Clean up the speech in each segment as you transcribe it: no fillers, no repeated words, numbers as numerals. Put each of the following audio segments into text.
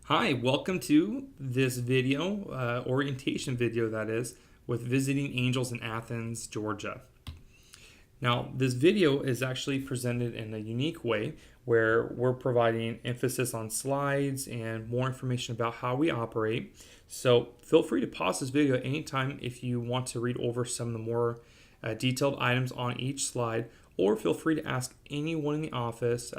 Hi, welcome to this video, orientation video that is, with Visiting Angels in Athens, Georgia. Now, this video is actually presented in a unique way where we're providing emphasis on slides and more information about how we operate. So feel free to pause this video at any time if you want to read over some of the more detailed items on each slide, or feel free to ask anyone in the office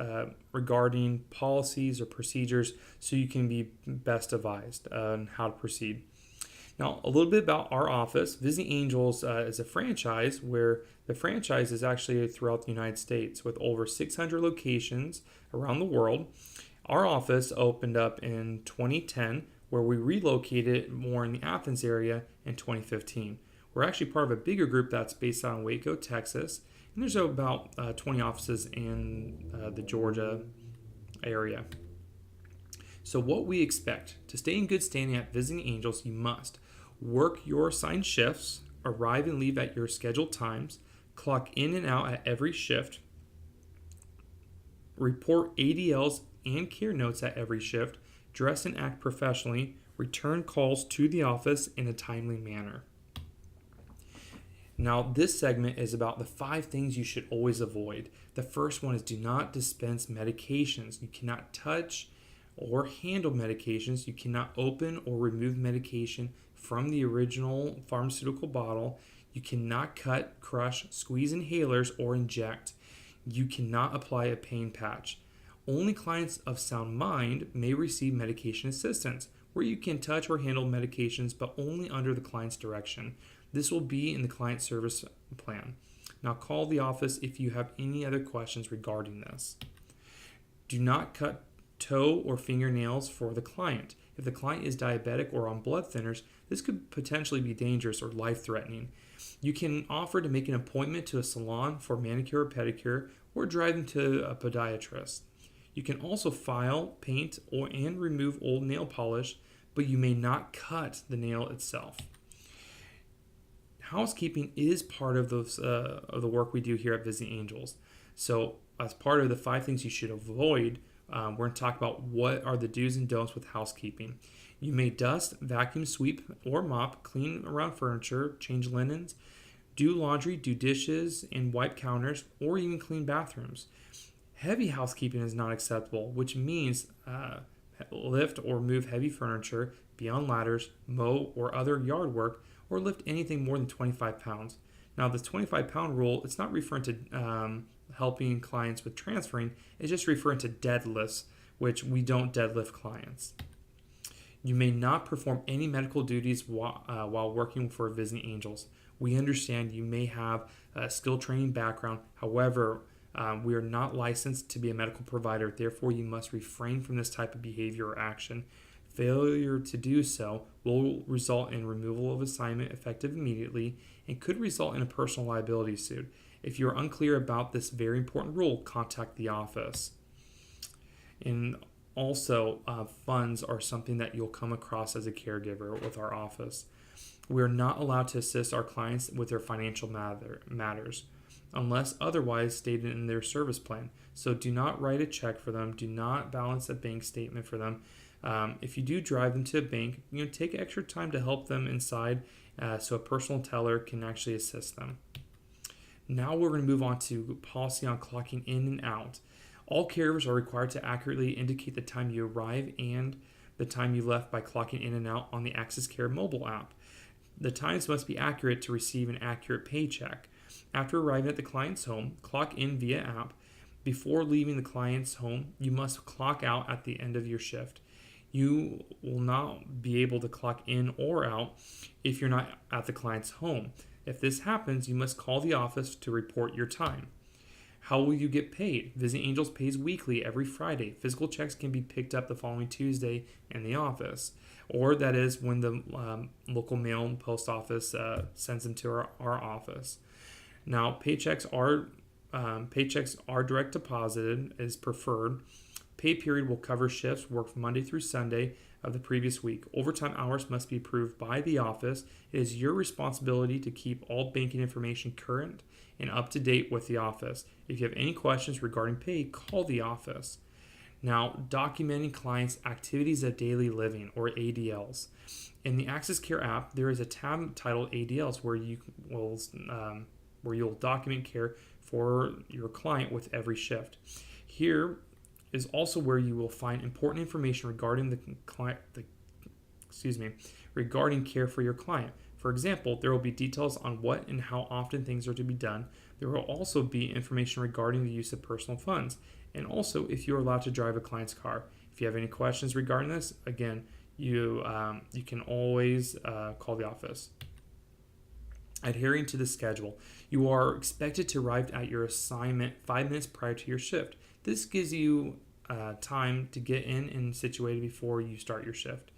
regarding policies or procedures so you can be best advised on how to proceed. Now, a little bit about our office. Visiting Angels is a franchise where the franchise is actually throughout the United States with over 600 locations around the world. Our office opened up in 2010, where we relocated more in the Athens area in 2015. We're actually part of a bigger group that's based out in Waco, Texas, and there's about 20 offices in the Georgia area. So what we expect to stay in good standing at Visiting Angels, you must work your assigned shifts, arrive and leave at your scheduled times, clock in and out at every shift, report ADLs and care notes at every shift, dress and act professionally, return calls to the office in a timely manner. Now, this segment is about the 5 things you should always avoid. The first one is do not dispense medications. You cannot touch or handle medications. You cannot open or remove medication from the original pharmaceutical bottle. You cannot cut, crush, squeeze inhalers, or inject. You cannot apply a pain patch. Only clients of sound mind may receive medication assistance, where you can touch or handle medications, but only under the client's direction. This will be in the client service plan. Now call the office if you have any other questions regarding this. Do not cut toe or fingernails for the client. If the client is diabetic or on blood thinners, this could potentially be dangerous or life-threatening. You can offer to make an appointment to a salon for manicure or pedicure, or drive them to a podiatrist. You can also file, paint, and remove old nail polish, but you may not cut the nail itself. Housekeeping is part of the work we do here at Visiting Angels. So as part of the 5 things you should avoid, we're going to talk about what are the do's and don'ts with housekeeping. You may dust, vacuum, sweep, or mop, clean around furniture, change linens, do laundry, do dishes, and wipe counters, or even clean bathrooms. Heavy housekeeping is not acceptable, which means lift or move heavy furniture, be on ladders, mow or other yard work, or lift anything more than 25 pounds. Now, this 25-pound rule, it's not referring to helping clients with transferring. It's just referring to deadlifts, which we don't deadlift clients. You may not perform any medical duties while working for Visiting Angels. We understand you may have a skill training background. However, we are not licensed to be a medical provider. Therefore, you must refrain from this type of behavior or action. Failure to do so will result in removal of assignment effective immediately and could result in a personal liability suit. If you are unclear about this very important rule, contact the office. And also, funds are something that you'll come across as a caregiver with our office. We are not allowed to assist our clients with their financial matters unless otherwise stated in their service plan. So do not write a check for them. Do not balance a bank statement for them. If you do drive them to a bank, take extra time to help them inside so a personal teller can actually assist them. Now we're going to move on to policy on clocking in and out. All caregivers are required to accurately indicate the time you arrive and the time you left by clocking in and out on the Access Care mobile app. The times must be accurate to receive an accurate paycheck. After arriving at the client's home, clock in via app. Before leaving the client's home, you must clock out at the end of your shift. You will not be able to clock in or out if you're not at the client's home. If this happens, you must call the office to report your time. How will you get paid? Visiting Angels pays weekly every Friday. Physical checks can be picked up the following Tuesday in the office, or that is when the local mail and post office sends them to our office. Now, paychecks are direct deposited is preferred. Pay period will cover shifts worked from Monday through Sunday of the previous week. Overtime hours must be approved by the office. It is your responsibility to keep all banking information current and up to date with the office. If you have any questions regarding pay, call the office. Now, documenting clients' activities of daily living, or ADLs. In the Access Care app, there is a tab titled ADLs where you'll document care for your client with every shift. Here is also where you will find important information regarding regarding care for your client. For example, there will be details on what and how often things are to be done. There will also be information regarding the use of personal funds, and also if you are allowed to drive a client's car. If you have any questions regarding this, again, you can always call the office. Adhering to the schedule. You are expected to arrive at your assignment 5 minutes prior to your shift. This gives you time to get in and situated before you start your shift.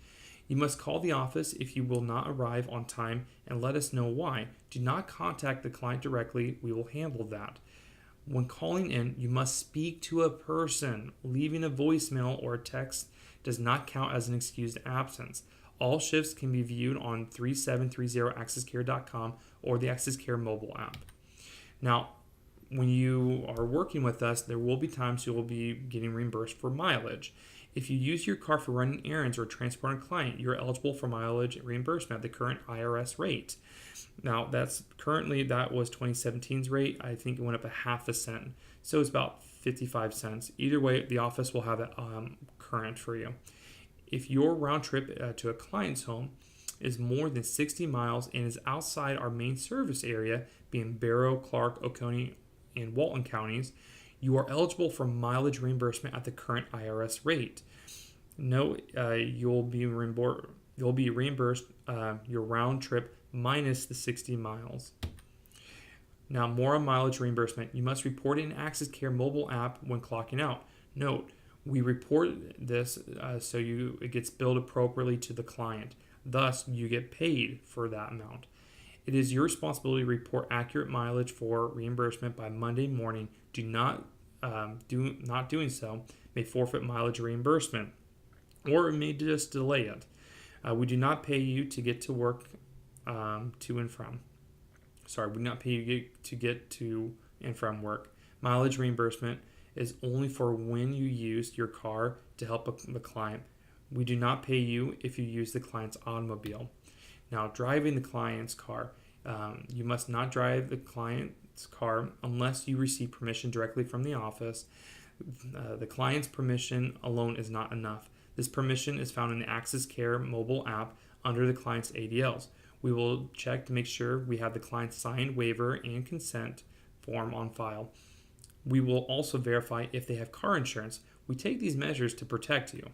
You must call the office if you will not arrive on time and let us know why. Do not contact the client directly. We will handle that. When calling in, you must speak to a person. Leaving a voicemail or a text does not count as an excused absence. All shifts can be viewed on 3730accesscare.com or the Access Care mobile app. Now, when you are working with us, there will be times you will be getting reimbursed for mileage. If you use your car for running errands or transporting a client, you're eligible for mileage reimbursement at the current IRS rate. Now, that was 2017's rate. I think it went up a half a cent, so it's about 55 cents. Either way, the office will have it current for you. If your round trip to a client's home is more than 60 miles and is outside our main service area, being Barrow, Clark, Oconee, and Walton counties, you are eligible for mileage reimbursement at the current IRS rate. Note, you'll be reimbursed your round trip minus the 60 miles. Now, more on mileage reimbursement. You must report it in Access Care mobile app when clocking out. Note, we report this so it gets billed appropriately to the client. Thus, you get paid for that amount. It is your responsibility to report accurate mileage for reimbursement by Monday morning. Not doing so may forfeit mileage reimbursement, or it may just delay it. We do not pay you to get to work to and from. Sorry, we do not pay you to get to and from work. Mileage reimbursement is only for when you used your car to help the client. We do not pay you if you use the client's automobile. Now, driving the client's car. You must not drive the client's car unless you receive permission directly from the office. The client's permission alone is not enough. This permission is found in the Access Care mobile app under the client's ADLs. We will check to make sure we have the client's signed waiver and consent form on file. We will also verify if they have car insurance. We take these measures to protect you.